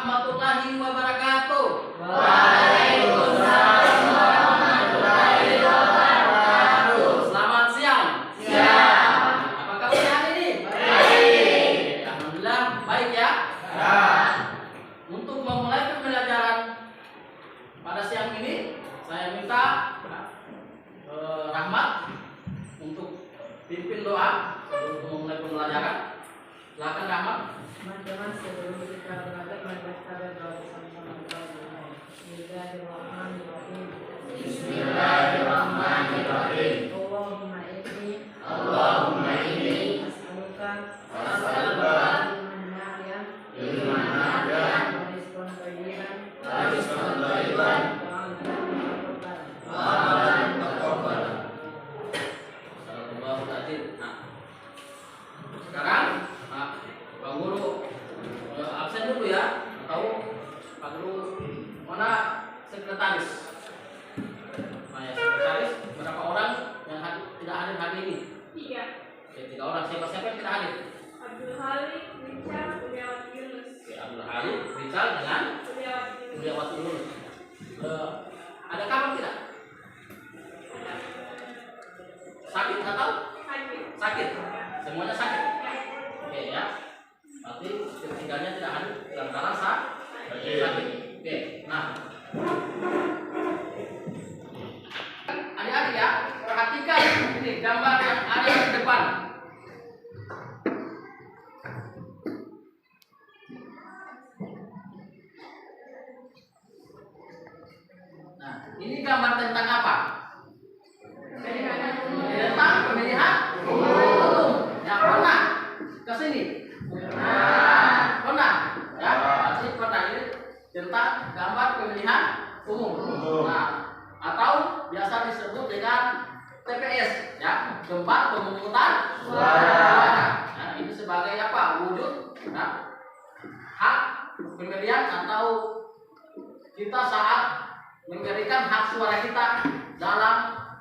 warahmatullahi wabarakatuh. Waalaikumsalam warahmatullahi wabarakatuh. Selamat siang. Siang. Apa kabar hari ini? Baik. Alhamdulillah baik ya. Ya. Untuk memulai pembelajaran pada siang ini, saya minta Rahmat untuk pimpin doa sebelum memulai pembelajaran. Silakan Rahmat. Teman-teman, sebelum kita belajar, mari kita berdoa bersama-sama. Bismillahirrahmanirrahim. Bismillahirrahmanirrahim. Allahumma inni as'aluka ilman nafi'an wa rizqan thayyiban wa rizqan thayyiban wa amalan taqabbalan. Allahu Akbar. Nah, sekarang Pak Guru absen dulu ya, atau Pak Guru mana sekretaris? Nah, ya, sekretaris berapa orang yang tidak hadir hari ini? 3. Oke, 3 orang. Siapa-siapa yang tidak hadir? Abdul Halik, Richard, Udiawati Yunus. Oke, Abdul Halim, Rizal dengan Udiawati Yunus. Udiawati Yunus. Ada kabar tidak? Sakit atau Haji. sakit? Semuanya sakit. Oke ya. Berarti ketiganya tidak hadir lantaran sakit. Oke. Nah, adik-adik ya, perhatikan ini gambar yang ada di depan. Nah, ini gambar tentang apa? Tentang pemilihan umum. Yang pernah ke sini? Pernah. Ya, berarti pernah ini tentang gambar pemilihan umum. Nah, atau biasa disebut dengan TPS, ya, tempat pemungutan suara. Nah, ini sebagai apa? Wujud hak pemberian atau kita saat memberikan hak suara kita dalam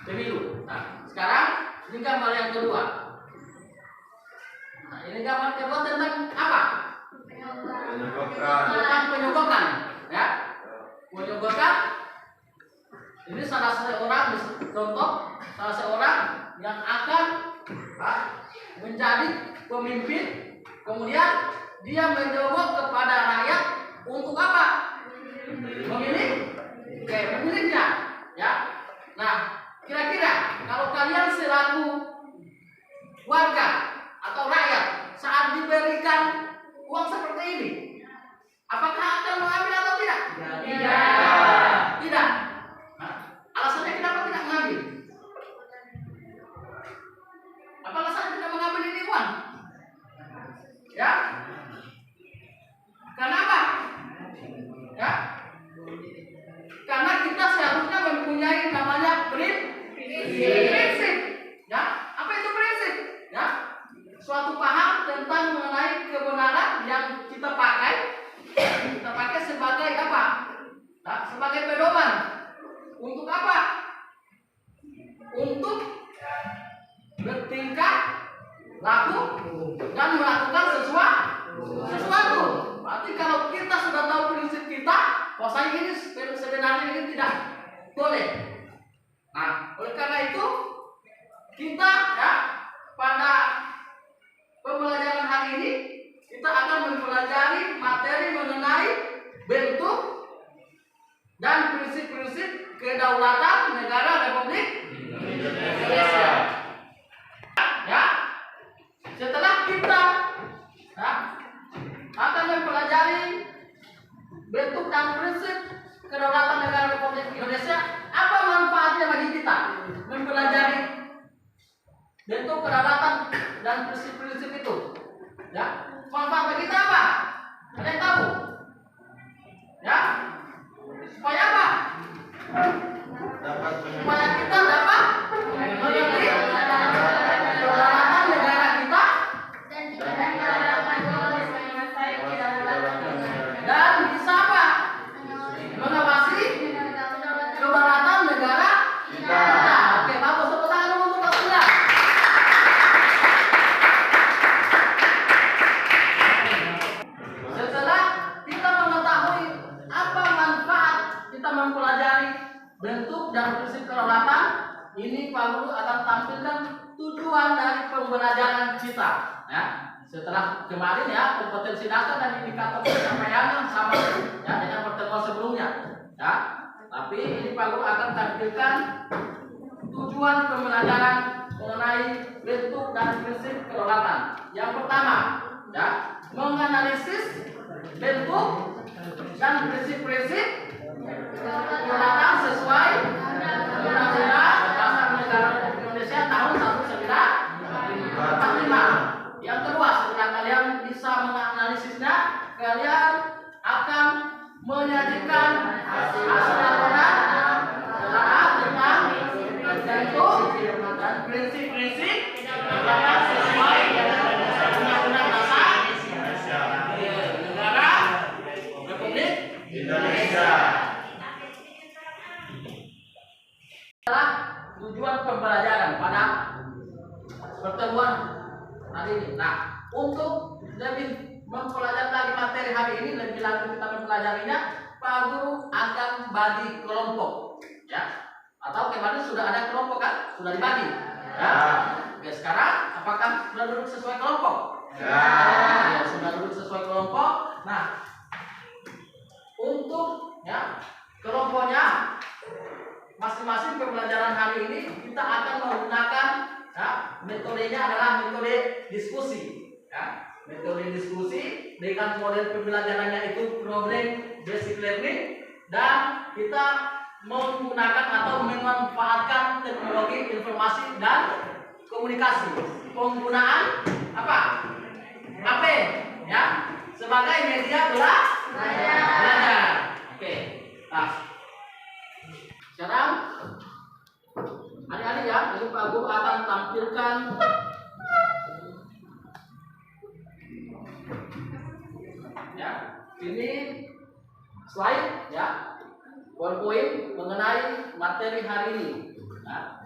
pemilu. Nah, sekarang ini gambar yang kedua. Nah, ini gambar kedua tentang apa? Tentang penyogokan, ya. Penyogokan ini salah seorang contoh, salah seorang yang akan menjadi pemimpin, kemudian dia menyogok kepada rakyat untuk apa? Memilih, memilihnya, ya. Nah, kira-kira kalau kalian selaku warga atau rakyat saat diberikan uang seperti ini, apakah akan mengambil atau tidak? Tidak. Nah, alasannya kenapa tidak mengambil? Apa alasannya tidak mengambil ini uang? Ya? Karena apa? Ya? Karena kita seharusnya mempunyai namanya prinsip. Ya, apa itu prinsip? Ya, suatu paham tentang mengenai kebenaran yang kita pakai sebagai apa? Nah, sebagai pedoman. Untuk apa? Untuk bertingkah laku dan melakukan sesuatu. Berarti kalau kita sudah tahu prinsip kita, bahwasanya ini sebenarnya ini tidak boleh. Nah, oleh karena itu kita ya pada pembelajaran hari ini kita akan mempelajari materi mengenai bentuk dan prinsip-prinsip kedaulatan negara Republik Indonesia. Ya, setelah kita akan mempelajari bentuk dan prinsip kedaulatan negara Republik Indonesia, apa manfaatnya bagi kita mempelajari bentuk kedaulatan dan prinsip-prinsip itu? Ya, manfaat bagi kita apa? Ada yang tahu? Ya, supaya apa? Supaya kita dapat mengerti kedaulatan negara kita dan bisa apa? Mengawasi kedaulatan negara kita. Oke, bagus, tepuk tangan dulu untuk Pak. Setelah bentuk dan prinsip kedaulatan ini Pak Guru akan tampilkan tujuan dari pembelajaran kita. Ya, setelah kemarin ya kompetensi dasar dan indikator pencapaian yang sama ya dengan pertemuan sebelumnya. Ya, tapi ini Pak Guru akan tampilkan tujuan pembelajaran mengenai bentuk dan prinsip kedaulatan. Yang pertama, ya, menganalisis bentuk dan prinsip-prinsip kedaulatan sesuai Undang-Undang Dasar Negara Republik Indonesia tahun 1945. Yang kedua, setelah kalian bisa menganalisisnya, kalian akan menyajikan hasil laporan tentang bentuk dan prinsip-prinsip kedaulatan sesuai Undang-Undang Dasar Negara Republik Indonesia. Adalah tujuan pembelajaran pada pertemuan hari ini. Nah, untuk lebih mempelajari lagi materi hari ini, lebih lanjut kita mempelajarinya, Pak Guru akan bagi kelompok, ya. Atau kemarin sudah ada kelompok kan? Sudah dibagi. Ya. Oke, sekarang apakah sudah duduk sesuai kelompok? Ya, sudah duduk sesuai kelompok. Nah, untuk ya kelompoknya masing-masing pembelajaran hari ini kita akan menggunakan ya, metodenya adalah metode diskusi. Ya, metode diskusi dengan model pembelajarannya itu problem basic learning, dan kita menggunakan atau memanfaatkan teknologi informasi dan komunikasi. Penggunaan apa? HP ya sebagai media belajar. Oke. Nah, sekarang adik-adik ya, ini Pak Guru akan tampilkan ya, ini slide ya, PowerPoint mengenai materi hari ini. Ya.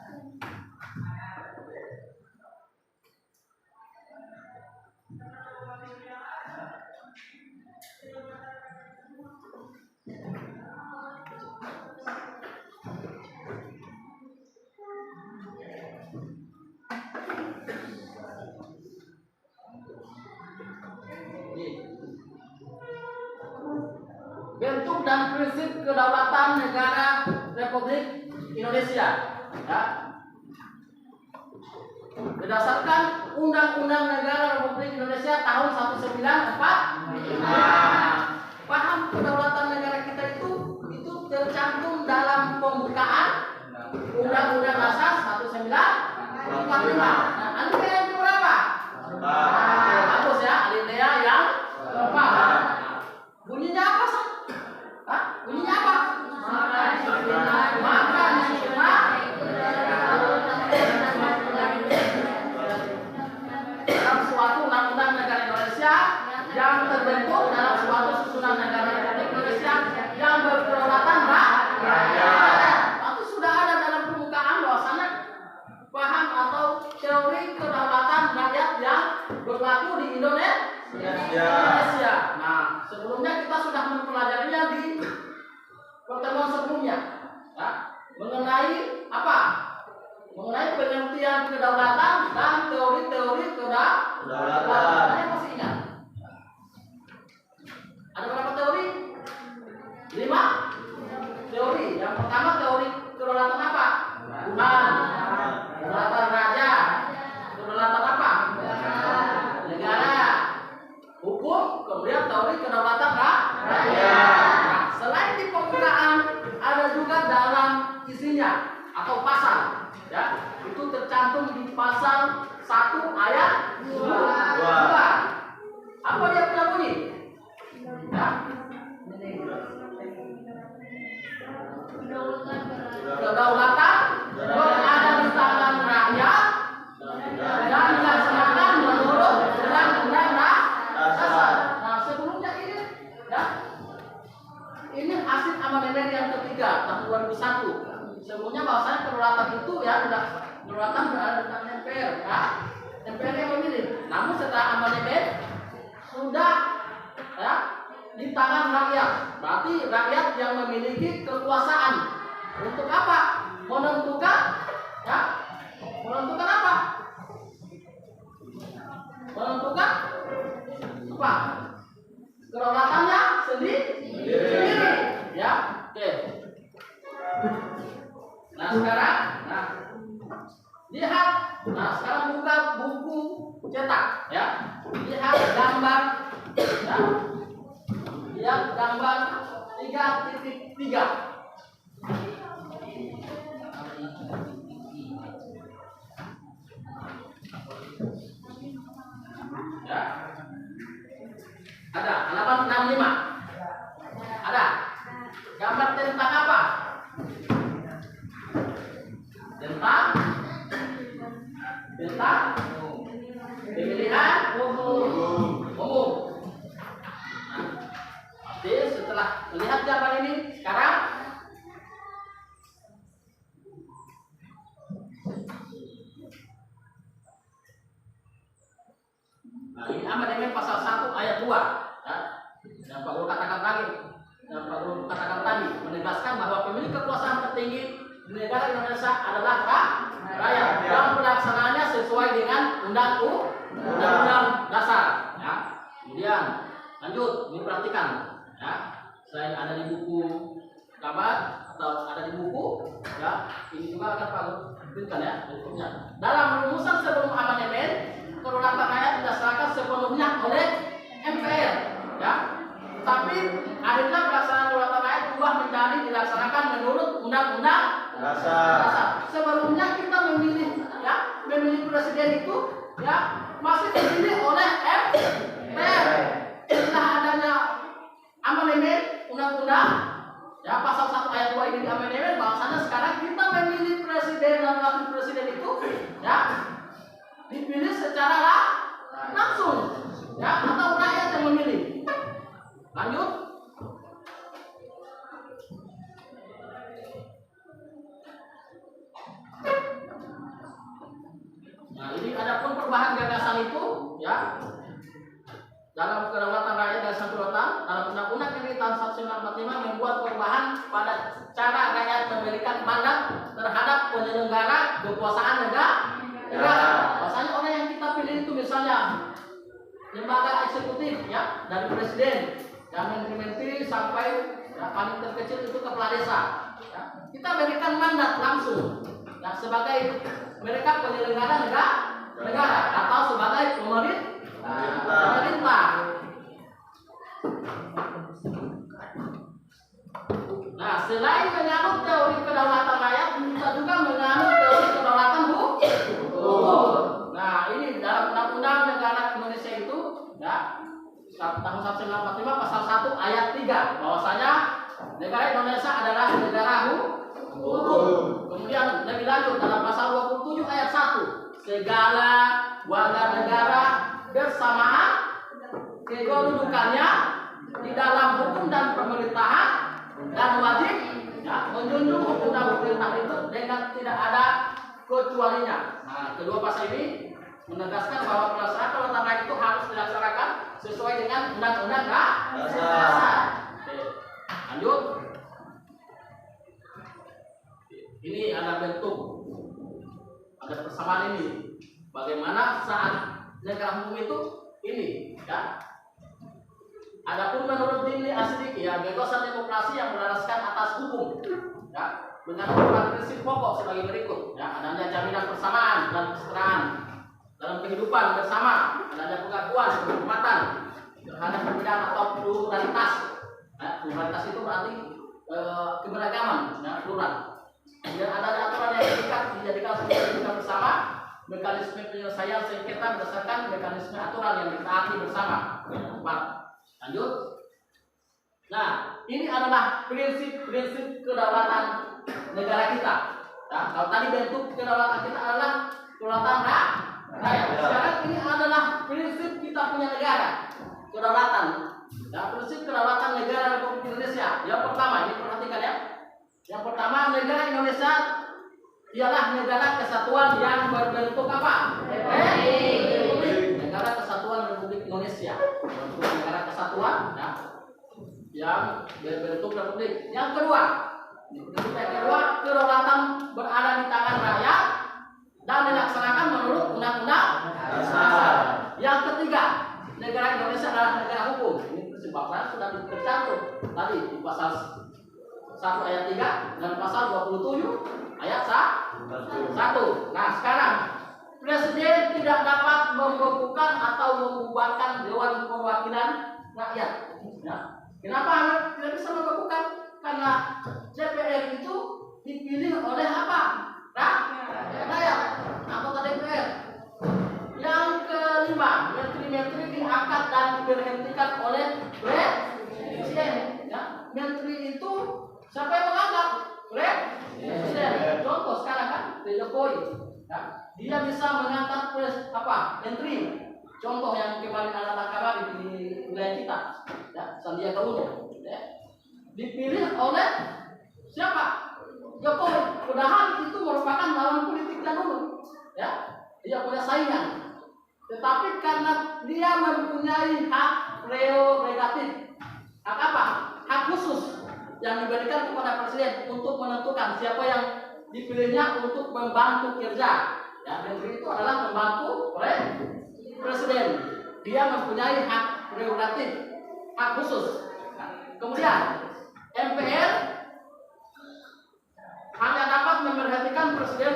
Bentuk dan prinsip kedaulatan negara Republik Indonesia. Ya. Berdasarkan Undang-Undang Negara Republik Indonesia tahun 1945. Paham kedaulatan negara kita itu tercantum dalam pembukaan Undang-Undang Dasar 1945. Nah, alinea yang berapa? Bagus ya, alinea yang keempat. Bunyinya apa sih? Bunyinya apa? Maka disitulah dalam suatu undang-undang negara Indonesia yang terbentuk dalam suatu susunan negara Republik Indonesia yang berkedaulatan rakyat. Itu sudah ada dalam permukaan bahwasannya paham atau teori kedaulatan rakyat yang berlaku di Indonesia. Nah, sebelumnya kita sudah mempelajarinya di pertemuan sebelumnya, ya, mengenai apa? Mengenai pengertian kedaulatan dan teori-teori kedaulatan. Saya masih ingat. Ada berapa teori? 5 teori. Yang pertama teori kedaulatan apa? Tuhan. Kedaulatan raja. Kedaulatan apa? Negara. Hukum. Kemudian teori kedaulatan rakyat. Nah, selain di pembukaan, ada juga dalam isinya atau pasal. Ya, itu tercantum di pasal 1 ayat 2. Apa dia punya bunyi? Ya. Kedaulatan berada di tangan rakyat dan dilaksanakan menurut Undang-Undang Dasar. Nah, sebelumnya ini ya, ini hasil amandemen yang ketiga tahun 2001. Sebelumnya bahwasanya kedaulatan itu ya kedaulatan berada di tangan MPR, ya. MPR yang memilih. Namun setelah amandemen sudah ya di tangan rakyat. Berarti rakyat yang memiliki kekuasaan Untuk apa? Menentukan, ya, menentukan apa? Menentukan apa? Kedaulatannya sendiri, ya. Oke. Nah sekarang, lihat. Nah sekarang buka buku cetak, ya. Lihat gambar, ya. Lihat gambar 3.3. Ya. Ada halaman 65. Ada gambar tentang apa? Tentang pemilihan umum. Jadi setelah melihat gambar ini, sekarang ini amandemen pasal 1 ayat 2, ya. Yang Pak Guru katakan tadi, menegaskan bahwa pemilik kekuasaan tertinggi di negara Indonesia adalah rakyat yang pelaksanaannya sesuai dengan undang-undang dasar, ya. Kemudian lanjut diperhatikan, ya. Selain ada di buku kabar atau ada di buku, ya, ini juga akan Pak Guru berikan, ya, berikutnya. Dalam rumusan sebelum amandemen, kedaulatan rakyat didasarkan sepenuhnya oleh MPR, ya. Tapi akhirnya pelaksanaan kedaulatan rakyat berubah menjadi dilaksanakan menurut undang-undang dasar. Sebelumnya kita memilih, ya, memilih presiden itu, ya, masih dipilih oleh MPR. Setelah adanya amandemen undang-undang, ya, pasal 1 ayat 2 ini di amandemen, bahwasanya sekarang kita memilih presiden dan wakil presiden itu, ya, dipilih secara langsung, ya, atau rakyat yang memilih. Lanjut. Nah, ini adapun perubahan gagasan itu, ya, dalam kedaulatan rakyat dan kedaulatan dalam undang-undang ini tahun 1945 membuat perubahan pada cara rakyat memberikan mandat terhadap penyelenggara kekuasaan negara. Bahwasanya orang yang kita pilih itu misalnya lembaga eksekutif, ya, dari presiden, yang menteri-menteri sampai, ya, paling terkecil itu kepala desa, ya. Kita berikan mandat langsung, ya, sebagai mereka penyelenggara negara atau sebagai pemerintah. Nah, selain menganut teori kedaulatan rakyat, kita juga menganut teori kedaulatan hukum. Nah, ini dalam undang-undang negara Indonesia itu, ya, tahun 1945 pasal 1 ayat 3, bahwasanya negara Indonesia adalah negara hukum. Kemudian lebih lanjut dalam pasal 27 ayat 1, segala warga negara bersamaan kedudukannya di dalam hukum dan pemerintahan dan wajib, ya, menjunjung hukum dan pemerintahan itu dengan tidak ada kecualinya. Nah, kedua pasal ini menegaskan bahwa pelaksanaan kedaulatan rakyat itu harus dilaksanakan sesuai dengan undang-undang dasar. Lanjut. Ini ada bentuk, ada persamaan ini. Bagaimana saat negara hukum itu ini, ya. Adapun menurut Dini Asidiki, ya, gagasan demokrasi yang berlandaskan atas hukum, ya, dengan beberapa prinsip pokok sebagai berikut, ya, adanya jaminan persamaan dan kesetaraan dalam kehidupan bersama, adanya pengakuan kehormatan terhadap perbedaan atau pluralitas. Ya, pluralitas itu berarti keberagaman, ya, plural. Dan adanya aturan yang dijadikan sebagai bersama, mekanisme penyelesaian sengketa berdasarkan mekanisme aturan yang ditaati bersama. Lanjut. Nah, ini adalah prinsip-prinsip kedaulatan negara kita. Nah, kalau tadi bentuk kedaulatan kita adalah kedaulatan rakyat. Sekarang ini adalah prinsip kita punya negara, kedaulatan. Nah, prinsip kedaulatan negara Republik Indonesia. Yang pertama, ini perhatikan, ya. Yang pertama, negara Indonesia ialah negara kesatuan yang berbentuk apa? Republik. Negara Kesatuan Republik Indonesia. Bentuk negara kesatuan, ya, yang berbentuk republik. Yang kedua, Yang kedua, kedaulatan berada di tangan rakyat dan dilaksanakan menurut undang-undang dasar. Yang ketiga, negara Indonesia adalah negara hukum. Ini sebabnya sudah tercantum tadi di pasal 1 ayat 3 dan pasal 27 ayat 1. Nah, sekarang Presiden tidak dapat membekukan atau membubarkan Dewan Perwakilan Rakyat. Ya. Kenapa tidak bisa membekukan? Karena DPR itu dipilih oleh apa? Rakyat, anggota DPR. Yang kelima, menteri-menteri diangkat dan diberhentikan oleh Presiden. Ya. Menteri itu siapa yang mengangkat? Presiden. Contoh sekarang kan, Jokowi. Ya. Dia bisa mengangkat menteri. Contoh yang kemarin anak kabar di wilayah kita, ya, Sandiaga Uno. Ya. Dipilih oleh siapa? Jokowi. Padahal itu merupakan lawan politik dulu. Ya, dia punya saingan. Tetapi karena dia mempunyai hak prerogatif, hak apa? Hak khusus yang diberikan kepada presiden untuk menentukan siapa yang dipilihnya untuk membantu kerja. Ya, menteri itu adalah membantu presiden. Dia mempunyai hak prerogatif, hak khusus. Nah, kemudian MPR hanya dapat memberhentikan presiden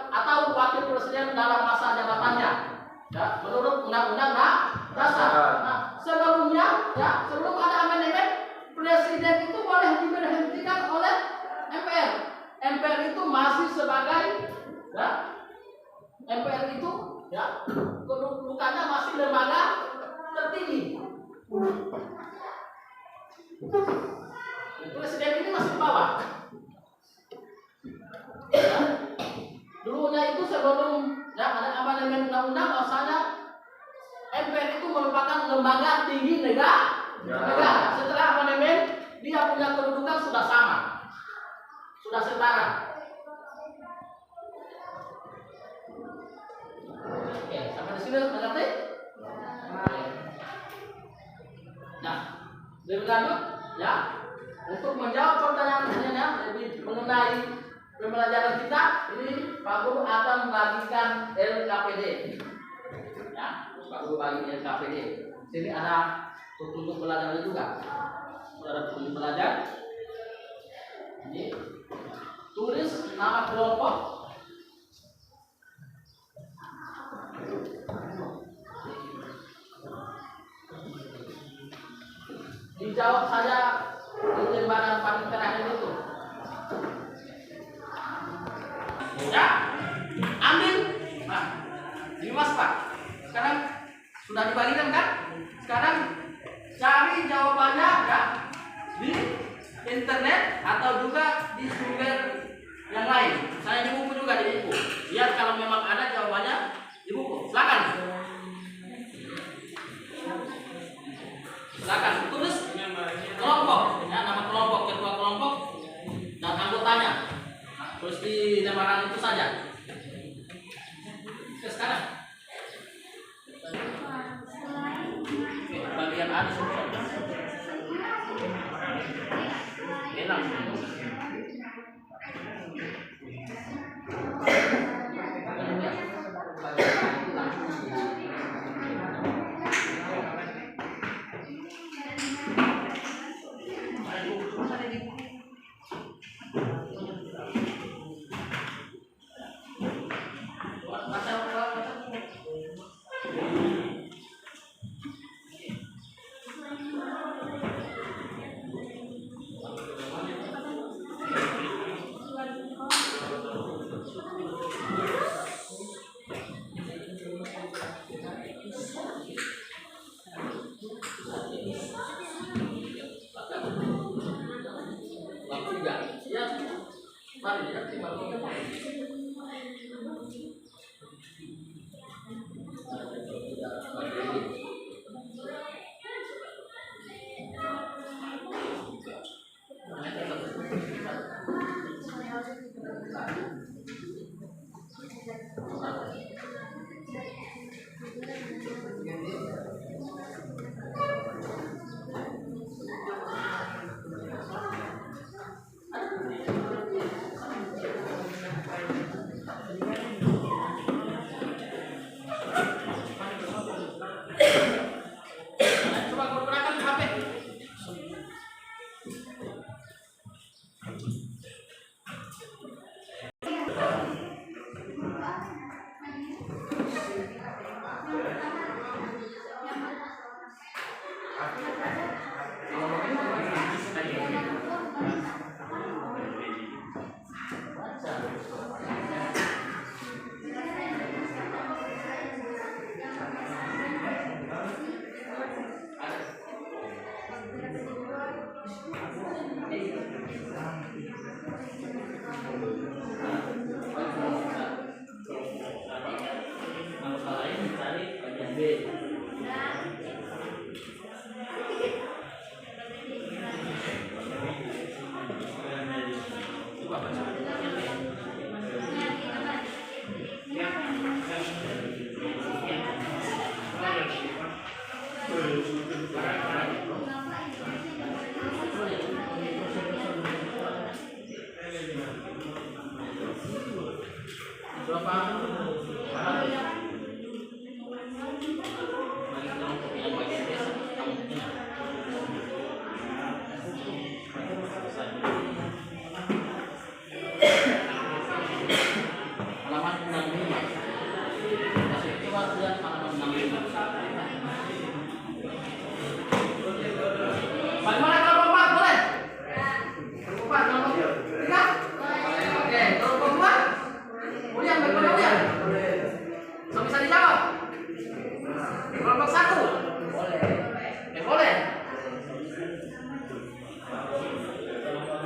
atau wakil presiden dalam masa jabatannya, ya, menurut undang-undang dasar. Nah, sebelumnya, ya, sebelum ada amandemen, presiden itu boleh diberhentikan oleh MPR. MPR itu masih sebagai, ya, MPR itu, ya, kedudukannya masih lembaga tertinggi. Presiden ini masih di bawah. Ya. Dulunya itu sebelum, ya, ada amandemen undang-undang, bahwasanya MPR itu merupakan lembaga tinggi negara. Setelah amandemen, dia punya kedudukan sudah sama, sudah setara. Oke, sampai di sini mengerti? Nah, lebih lanjut, ya, untuk menjawab pertanyaannya lebih mengenai pembelajaran kita, ini Pak Guru akan membagikan LKPD. Ya, Pak Guru bagi LKPD. Sini ada untuk pelajaran juga. Ada untuk belajar. Ini tulis nama kelompok. Dijawab saja di lembaran paling terakhir itu. Ya, ambil. Nah, ini Mas Pak. Sekarang sudah dibagikan kan? Sekarang cari jawabannya, ya, di internet atau juga di sumber yang lain. Saya di buku juga, di buku. Lihat kalau memang ada jawabannya di buku. Silakan. Silakan tulis kelompok, ya, nama kelompok, ketua kelompok dan anggotanya. Terus di lembaran itu saja. Oke, sekarang bagian A disebut enak. Angka lain mencari bagian B. Coba baca. Berapa? Halaman 65. Coba lihat halaman 65. Bagaimana kalau keempat boleh? Keempat nomor 3? Oke, kalau kedua? Ulian bagaimana Ulian? So, bisa dijawab? Kelompok 1? Boleh. Boleh.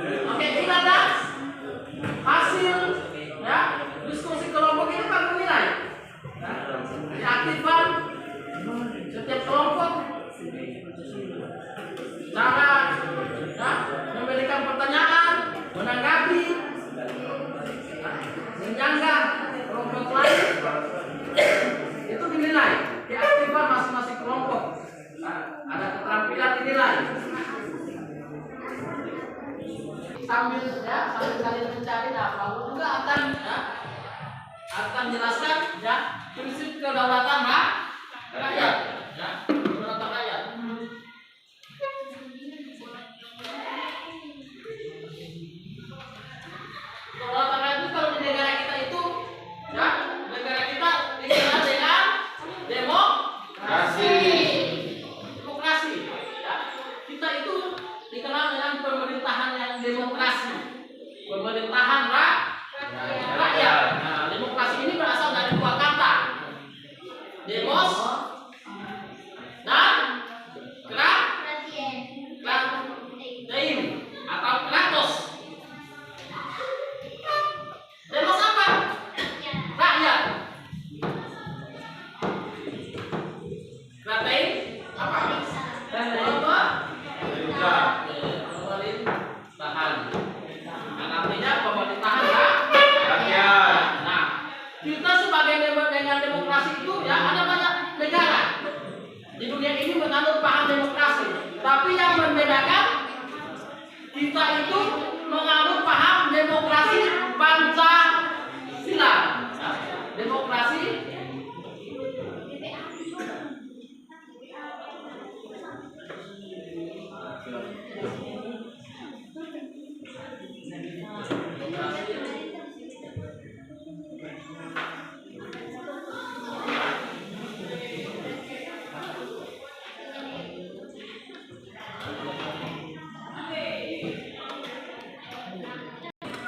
Oke, ini ada hasil ya diskusi kelompok ini kan nilai. Diaktifkan setiap kelompok cara ya, memberikan pertanyaan, menanggapi, menyanggah kelompok lain itu dinilai, diaktifkan masing-masing kelompok. Nah, ada keterampilan dinilai. Sambil kalian mencari, Pak juga akan menjelaskan ya prinsip kedaulatan rakyat, ya kedaulatan rakyat. Kedaulatan rakyat itu kalau di negara kita itu, ya negara kita dikenal dengan demokrasi. Ya. Kita itu dikenal dengan pemerintahan yang demokrasi, pemerintahan rakyat. Nah, demokrasi ini berasal dari dua kata, demos dan kratein atau kratos. Demos apa? Rakyat. Kratein apa? Pemerintahan. Artinya pemerintahan rakyat. Nah, kita sebagai dengan demokrasi itu ya ada banyak negara di dunia ini menganut paham demokrasi. Tapi yang membedakan kita itu menganut paham demokrasi Pancasila. Ya, demokrasi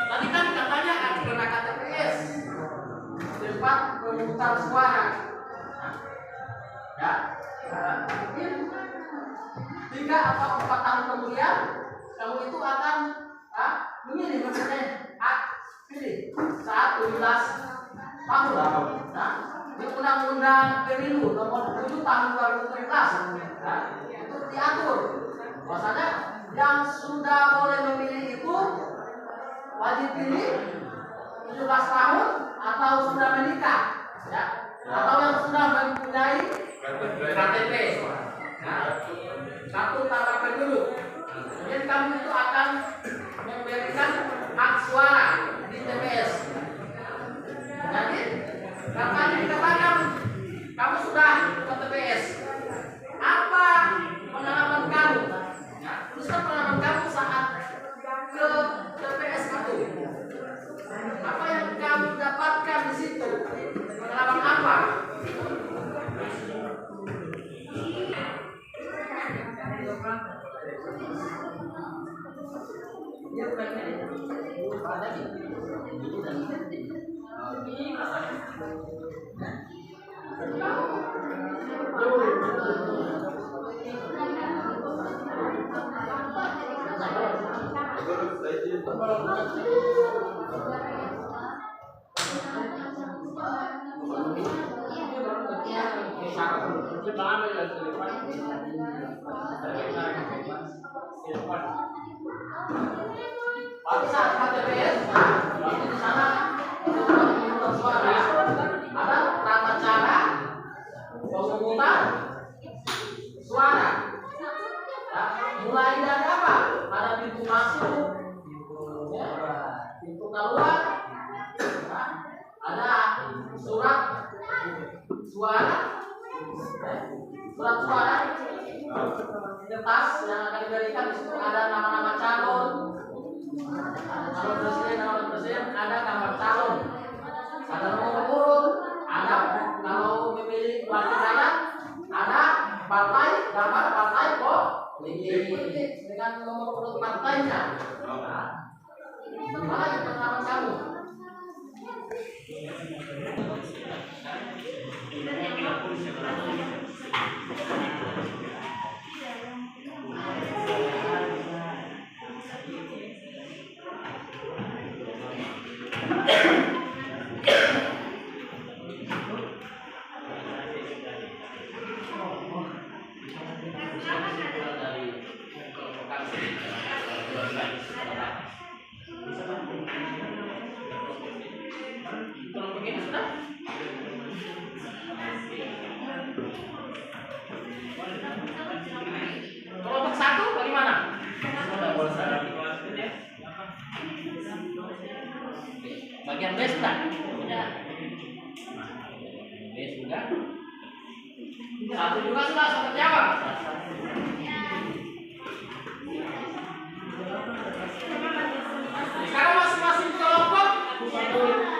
tadi kan katanya ada KTPS tempat pemungutan suara. Ya, mungkin 3 atau 4 tahun kemudian kamu itu akan memilih pilih saat 17 tahun. Nah, di Undang-Undang Pemilu nomor 7 tahun 2017 itu diatur bahwasanya yang sudah boleh memilih itu wajib pilih 17 tahun atau sudah menikah, ya, atau yang sudah mempunyai KTP, kartu tanda penduduk. Jadi kamu itu akan memberikan hak suara di TPS. Jadi katanya dikatakan kamu sudah ke TPS. Apa pengalaman kamu? Teruskan pengalaman kamu saat ke TPS itu. Apa yang kamu dapatkan di situ? Pengalaman apa? Pada saat KTPS, berarti di sana untuk pemungutan suara ada tata cara pemungutan suara. Ya, mulai dari apa? Ada pintu masuk, ya, pintu keluar, ya, ada surat suara, ya, surat suara, kertas yang akan diberikan di situ ada nama-nama calon. Calon presiden, ada gambar calon, ada nomor urut, ada kalau memilih wakil rakyat, ada partai, gambar partai politik dengan nomor urut partainya. Mana yang pertama kamu? Kelompok satu bagaimana? Bagian B sudah? B sudah? Satu juga sudah seperti apa? Sekarang masing-masing kelompok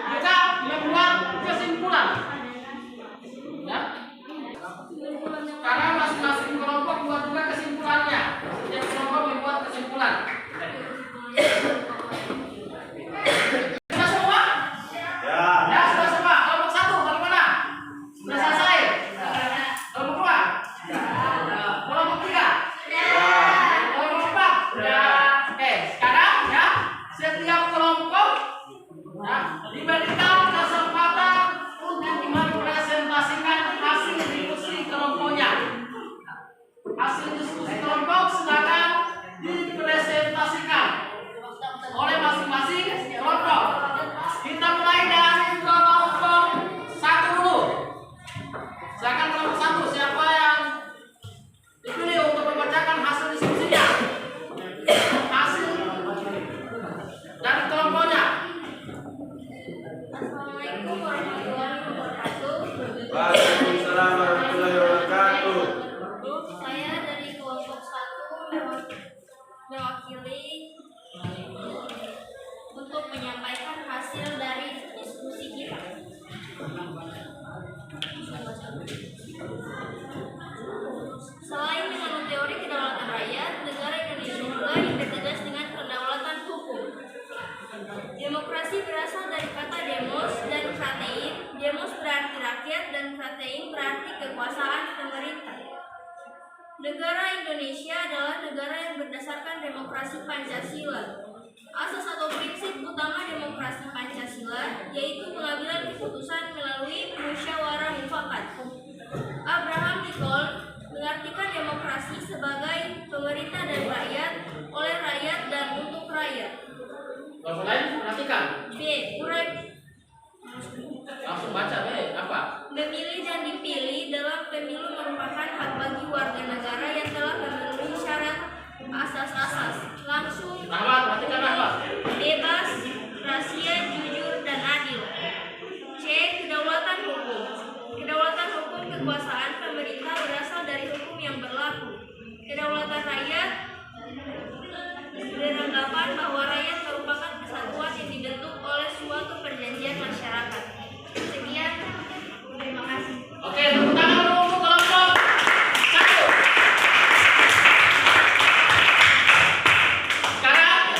juga membuat kesimpulan. Ya? Sekarang masing-masing kelompok buat juga kesimpulannya. Setiap kelompok membuat kesimpulan. Sudah semua? Ya, sudah semua. Kelompok satu bagaimana? Sudah selesai? Kelompok dua? Kelompok tiga? Kelompok empat? Oke, sekarang ya setiap kelompok ya, diberikan kesempatan untuk merepresentasikan hasil diskusi kelompoknya. Hasil diskusi kelompok silakan dipresentasikan oleh masing-masing kelompok. Kita mulai dari kelompok satu dulu. Silakan kelompok satu, siapa yang dipilih untuk membacakan hasil diskusinya? Hasil dari kelompoknya. Assalamualaikum warahmatullahi wabarakatuh. Waalaikumsalam warahmatullahi wabarakatuh. Saya dari kelompok 1 mewakili untuk menyampaikan hasil dari diskusi kita. Selain menganut teori kedaulatan rakyat, negara Indonesia juga dipertegas dengan kedaulatan hukum. Demokrasi berasal dari kata demos dan kratein. Demos berarti rakyat dan kratein berarti kekuasaan pemerintah. Negara Indonesia adalah negara yang berdasarkan demokrasi Pancasila. Asas atau prinsip utama demokrasi Pancasila yaitu pengambilan keputusan melalui musyawarah mufakat. Abraham Lincoln mengartikan demokrasi sebagai pemerintah dari rakyat, oleh rakyat dan untuk rakyat. Kelompok lain perhatikan. B. Urai Langsung baca B. Apa? memilih dan dipilih dalam pemilu merupakan hak bagi warga negara yang telah memenuhi syarat asas-asas langsung, Rahmat, perhatikan Rahmat. bebas, rahasia, jujur, dan adil. C. Kedaulatan hukum. Kedaulatan hukum kekuasaan pemerintah berasal dari hukum yang berlaku. Kedaulatan rakyat beranggapan bahwa rakyat merupakan kesatuan yang dibentuk oleh suatu perjanjian masyarakat. Sekian, terima kasih. Oke, tepuk tangan dulu untuk kelompok satu. Sekarang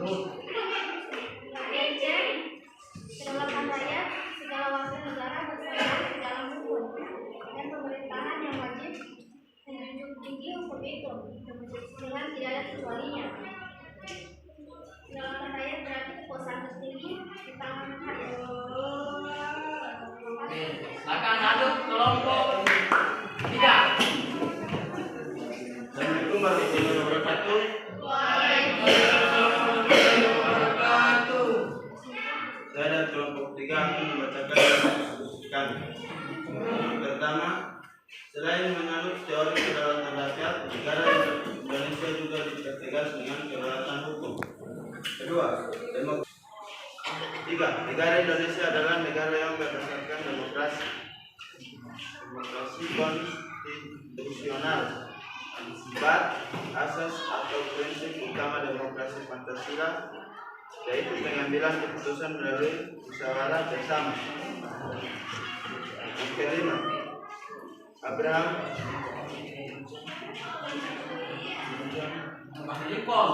Bagian C, kedaulatan rakyat, segala warga negara bersama di dalam hukum dan pemerintahan yang wajib menjunjung tinggi hukum itu dengan tidak ada kecualinya. Kedaulatan rakyat berarti kekuasaan tertinggi di tangan rakyat. Oke, silakan lanjut kelompok 3. Assalamualaikum warahmatullahi wabarakatuh. Saya dan kelompok 3 akan membacakan dan diskusikan. Pertama, selain menganut teori kedaulatan rakyat, negara Indonesia juga dipertegas dengan kedaulatan hukum. Kedua, negara Indonesia adalah negara yang berdasarkan demokrasi konstitusional. 4. Asas atau prinsip utama demokrasi Pancasila yaitu pengambilan keputusan melalui musyawarah bersama. Yang kelima, Abraham Lincoln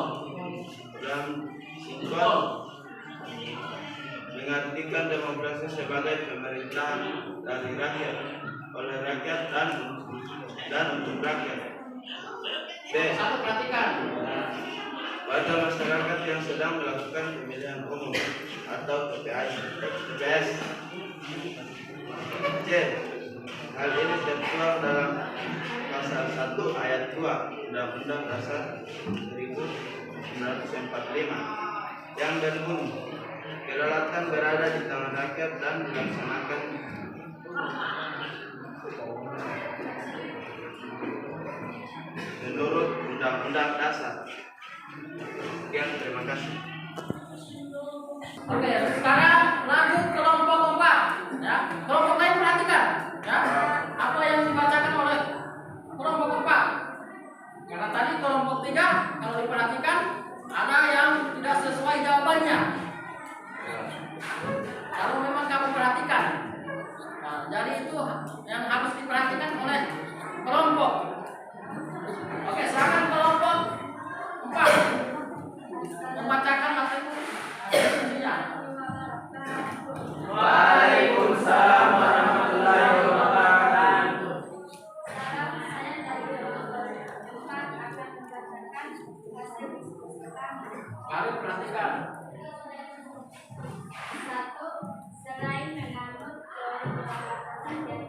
mengartikan demokrasi sebagai pemerintahan dari rakyat, oleh rakyat dan untuk rakyat. B. Satu, perhatikan. Pada masyarakat yang sedang melakukan pemilihan umum atau TPS. C. Hal ini tertuang dalam pasal 1 ayat 2 Undang-Undang Dasar 1945 yang berbunyi, kedaulatan berada di tangan rakyat dan dilaksanakan menurut Undang-Undang Dasar. Sekian, terima kasih. Oke, sekarang lanjut kelompok 4. Ya, kelompok lain perhatikan. Ya, apa yang dibacakan oleh kelompok 4. Karena tadi kelompok 3 kalau diperhatikan ada yang tidak sesuai jawabannya. Kalau memang kamu perhatikan, nah, jadi itu yang harus diperhatikan oleh kelompok. Oke, silakan kelompok 4 membacakan materinya. Waalaikumsalam warahmatullahi wabarakatuh. Mari perhatikan. 1. Selain menganut teori kedaulatan rakyat,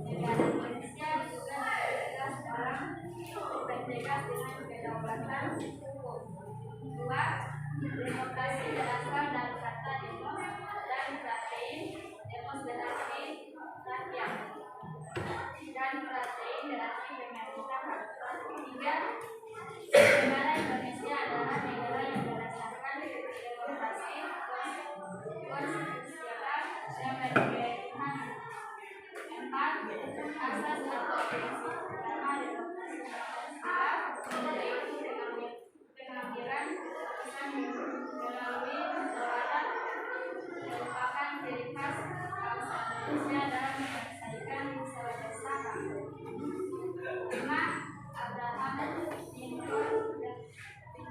negara Indonesia juga dipertegas dengan kedaulatan hukum. 2. Demokrasi berasal dari kata demos dan pratein. Demos berarti rakyat dan pratein berarti pemerintahan. 3. Negara Indonesia adalah negara yang berdasarkan demokrasi konstitusional dan berketuhanan. 4. Asas atau prinsip utama demokrasi Pancasila yaitu pengambilan keputusan melalui musyawarah merupakan ciri khas bangsa Indonesia dalam menyelesaikan masalah bersama. 5. Abraham Lincoln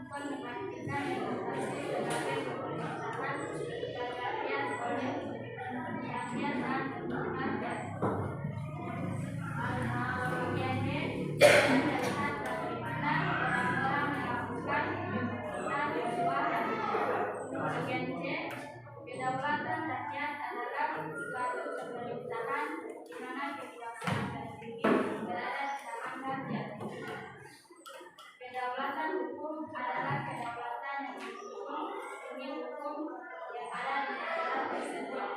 mengartikan demokrasi sebagai pemerintahan dari rakyat oleh rakyat dan untuk rakyat. Bagian D adalah bagaimana orang-orang melakukan kita berdua. Bagian C, kedaulatan rakyat adalah suatu pemerintahan di mana kekuasaan tertinggi berada di tangan rakyat. Kedaulatan hukum adalah kedaulatan yang mendukung demi hukum yang ada di negara tersebut.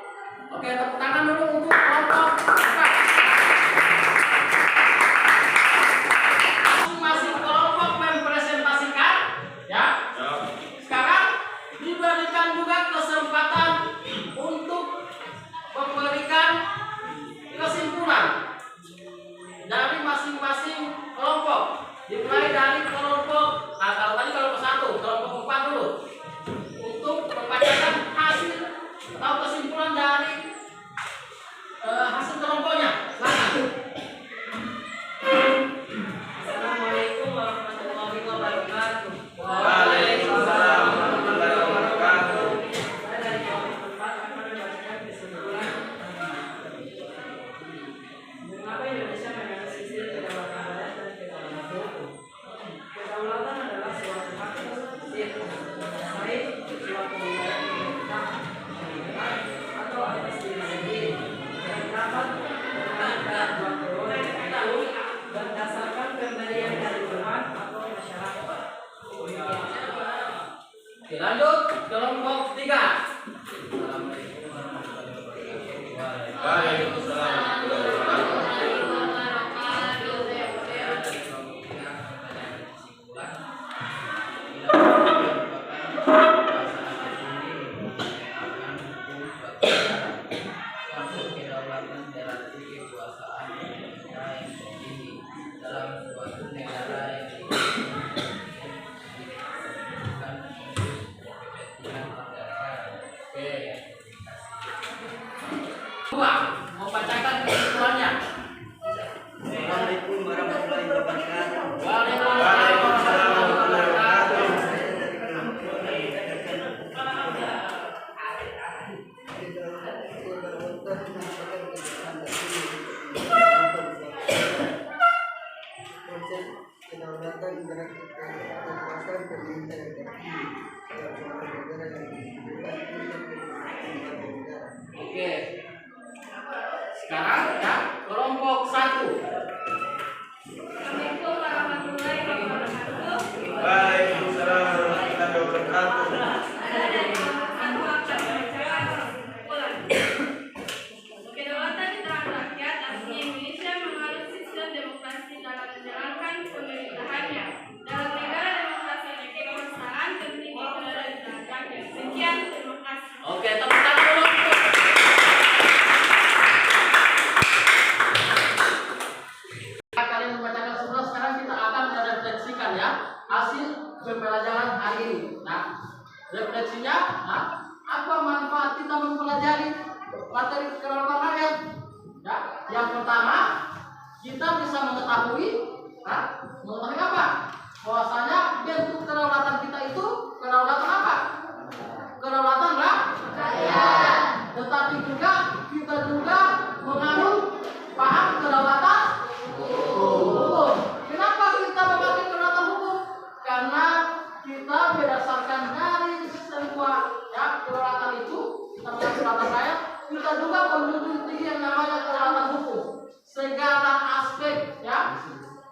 Oke, tepuk tangan dulu untuk kelompok 4. Masing-masing kelompok mempresentasikan, ya. Sekarang diberikan juga kesempatan untuk memberikan kesimpulan dari masing-masing kelompok. Dimulai dari kelompok, kalau tadi kelompok 1, kelompok 4 dulu, untuk membacakan hasil atau kesimpulan dari Oke, lanjut kelompok 3. Waalaikumsalam. Dua, membacakan kesimpulannya. Assalamualaikum warahmatullahi wabarakatuh. Waalaikumsalam warahmatullahi wabarakatuh. Konsep kedaulatan negara kekuasaan pemerintah yang tertinggi dalam suatu negara yang bebas negara. Oke. Sekarang ya, kelompok 1. Assalamualaikum warahmatullahi wabarakatuh. Waalaikumsalam warahmatullahi wabarakatuh. Kedaulatan di tangan rakyat artinya Indonesia menganut sistem demokrasi dalam menjalankan pemerintahannya. Dalam negara demokrasi ada kekuasaan tertinggi berada di tangan rakyat. Sekian, terima kasih. Oke, tepuk tangan dulu. Kalian membacakan semua, sekarang kita akan merefleksikan ya hasil pembelajaran hari ini. Nah, refleksinya, apa manfaat kita mempelajari materi kedaulatan rakyat? Ya, yang pertama, kita bisa mengetahui apa? Bahwasanya bentuk kedaulatan kita itu kedaulatan apa? Kedaulatan rakyat. Tetapi juga kita menganut paham kedaulatan hukum. Kenapa kita memakai kedaulatan hukum? Karena kita berdasarkan dari semua ya kedaulatan itu, kita mengatur kedaulatan rakyat, kita juga menjunjung tinggi yang namanya kedaulatan hukum. Segala aspek ya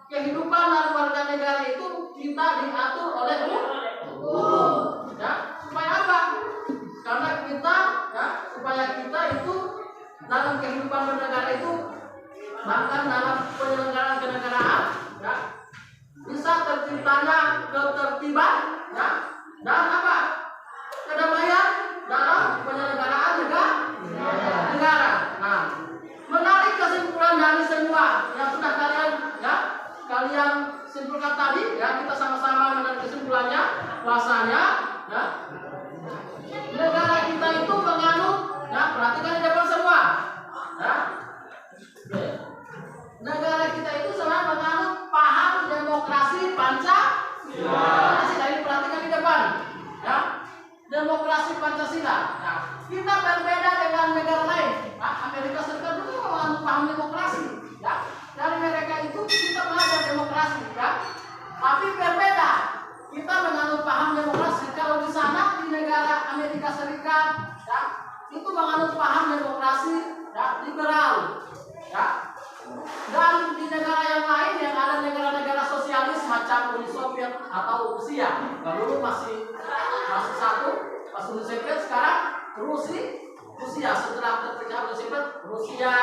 kehidupan dan warga negara itu kita diatur oleh hukum. Ya, supaya apa? Karena kita ya supaya kita itu dalam kehidupan bernegara itu, bahkan dalam penyelenggaraan kenegaraan ya, bisa terciptanya ketertiban ya, dan apa? Kedamaian dalam penyelenggaraan negara. Nah, menarik kesimpulan dari semua yang sudah kalian simpulkan tadi ya, kita sama-sama menarik kesimpulannya bahwasanya ya, negara kita itu menganut ya, perhatikan di depan semua ya. Negara kita itu sangat menganut paham demokrasi Pancasila. Ini perhatikan di depan ya, demokrasi Pancasila. Nah, kita berbeda dengan negara lain. Amerika Serikat juga menganut paham demokrasi ya. Dari mereka itu kita belajar demokrasi ya. Tapi berbeda. Kita menganut paham demokrasi. Kalau di sana di negara Amerika Serikat ya, itu menganut paham demokrasi ya, liberal ya. Dan di negara yang lain yang ada negara-negara sosialis macam Uni Soviet atau Rusia, dulu masih satu, pas Uni Soviet, sekarang Rusia setelah terpecah Uni Soviet, Rusia,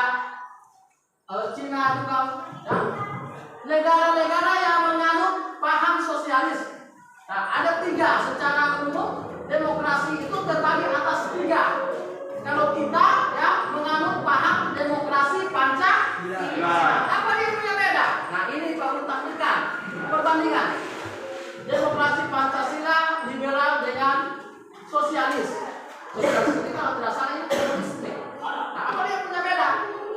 Cina juga, ya. Negara-negara yang menganut paham sosialis. Nah, ada 3 secara umum demokrasi itu terbagi atas 3. Kalau kita ya menganut paham demokrasi Pancasila, apa dia punya beda? Nah, ini perlu tampilkan perbandingan demokrasi Pancasila liberal dengan sosialis. Sosialis ini kalau tidak salah ini komunisme. Nah, apa dia punya beda?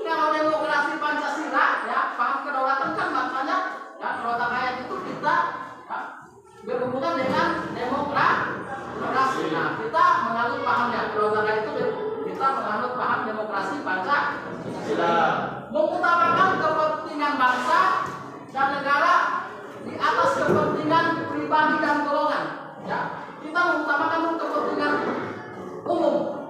Kalau demokrasi Pancasila ya paham kedaulatan kan maknanya ya kedaulatan rakyat itu kita ya, berhubungan dengan demokrasi. Nah, kita menganut pahamnya kedaulatan rakyat itu kita menganut paham demokrasi Pancasila, mengutamakan kepentingan bangsa dan negara di atas kepentingan pribadi dan golongan. Ya, kita mengutamakan kepentingan umum.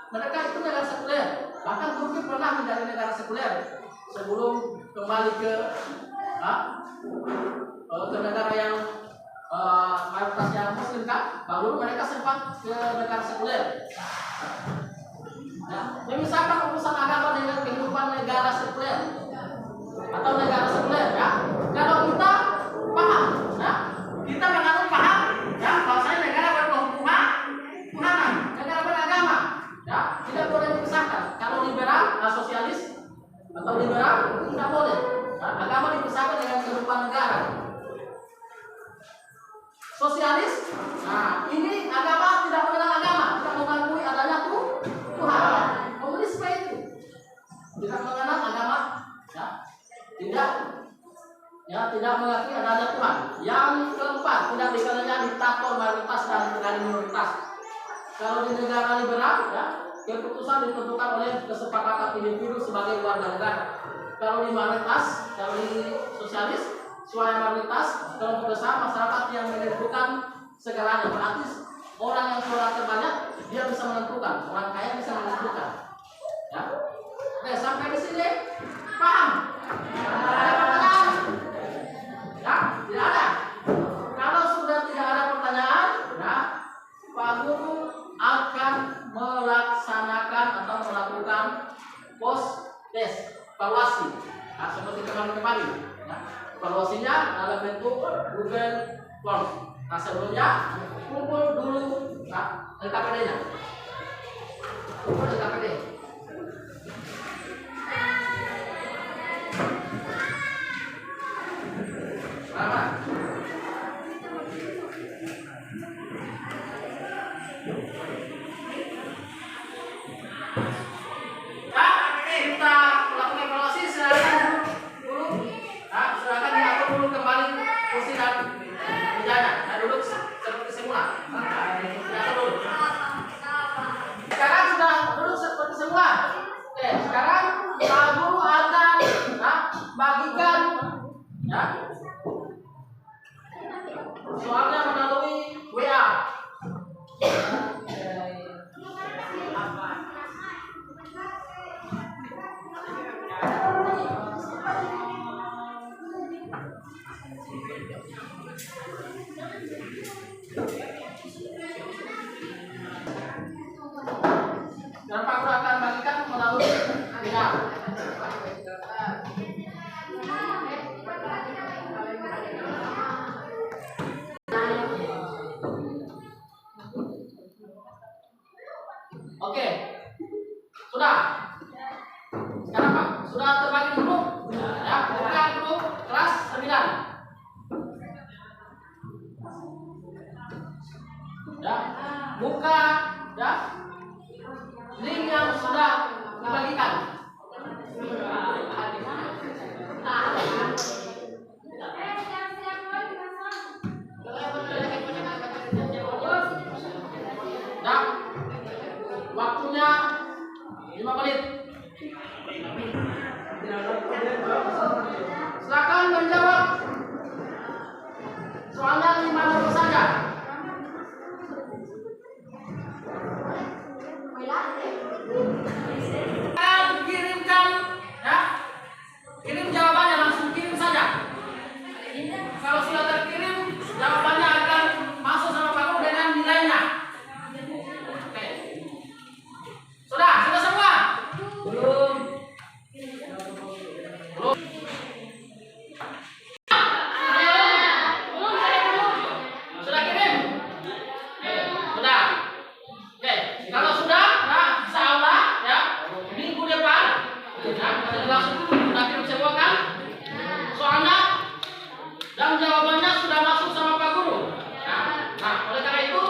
mereka itu negara sekuler. Bahkan Turki pernah menjadi negara sekuler sebelum kembali ke negara yang mayoritasnya Muslim kan. Baru mereka sempat ke negara sekuler. Nah, memisahkan urusan agama dengan kehidupan negara sekuler atau negara sekuler ya. Kalau kita paham, ya, kita menganut paham, ya, bahwasanya negara berkehukuman, negara beragama, ya, tidak boleh dipisahkan. Kalau liberal, sosialis atau liberal tidak boleh. Ya, agama dipisahkan dengan kehidupan negara. Sosialis, nah ini agama tidak mengenal agama, tidak mengakui adanya Tuhan. Komunisme itu tidak mengenal agama, ya, tidak mengakui adanya Tuhan. Yang keempat, tidak dikenalnya diktator mayoritas dan negara minoritas. Kalau di negara liberal, ya, keputusan ditentukan oleh kesepakatan individu sebagai warga negara. Kalau di mayoritas, kalau di sosialis, suara mayoritas, kelompok besar masyarakat yang menentukan segalanya. Berarti orang yang suara terbanyak dia bisa menentukan, orang kaya bisa menentukan. Ya, oke, sampai di sini paham? Ada pertanyaan? Ya, tidak ada. Kalau sudah tidak ada pertanyaan, ya, Pak Guru akan melaksanakan atau melakukan post test evaluasi, nah, seperti kemarin-kemarin. Ya. Evaluasinya dalam bentuk Google Form. Nah, sebelumnya kumpul dulu LKPD-nya. Kumpul LKPD. Berapa? Kita melakukan evaluasi silakan dulu. Silakan diatur dulu kembali kursi dan mejanya. Duduk seperti semula. Diatur dulu. Sekarang sudah duduk seperti semula. Oke, sekarang Pak Guru akan bagikan, ya, soalnya melalui WA. Dan Pak Guru akan bagikan melalui WA. Oke, sudah. Sekarang Pak, sudah terbagi dulu. Ya, buka dulu kelas 9. Ya, buka, ya, link yang sudah dibagikan. Ya, waktunya 5 menit. Silakan menjawab. Soalnya 5 menit saja. Kirimkan, ya, kirim jawabannya, langsung kirim saja. Kalau sudah terkirim, jawabannya akan masuk sama Pak Guru dengan nilainya. Oke. Sudah semua? Belum. Sudah kirim? Sudah. Oke, kalau sudah, nah, insya Allah, ya, minggu depan, ya, langsung sudah kirim semua kan? Soalnya dan jawabannya sudah masuk sama Pak Guru. Ya. Nah, oleh karena itu,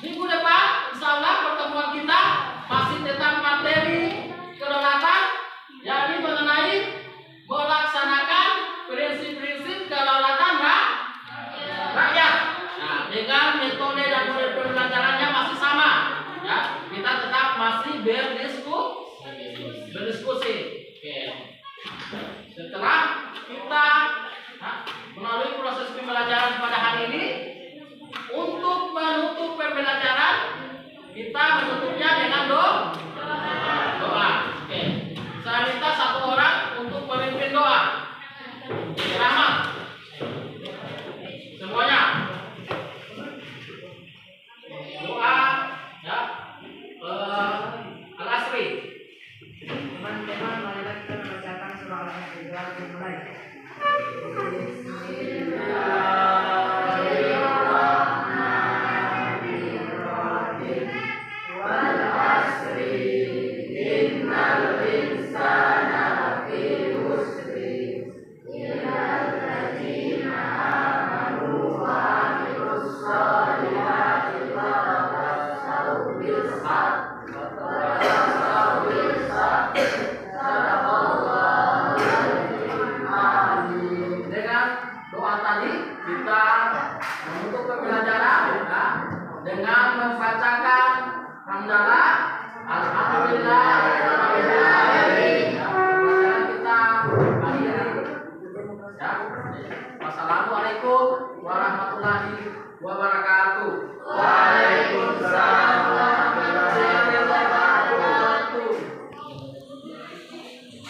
minggu depan, insya Allah pertemuan kita masih tentang materi kedaulatan, yakni mengenai melaksanakan prinsip-prinsip kedaulatan rakyat. Nah, dengan metode dan model pembelajarannya masih sama. Ya, kita tetap masih berdiskusi. Oke. Setelah kita melalui proses pembelajaran pada hari ini, untuk menutup pembelajaran kita menutupnya dengan doa. kita menutup pembelajaran ya, dengan membacakan hamdalah alhamdulillah ya, pembelajaran kita akhiri ya. Wassalamualaikum warahmatullahi wabarakatuh.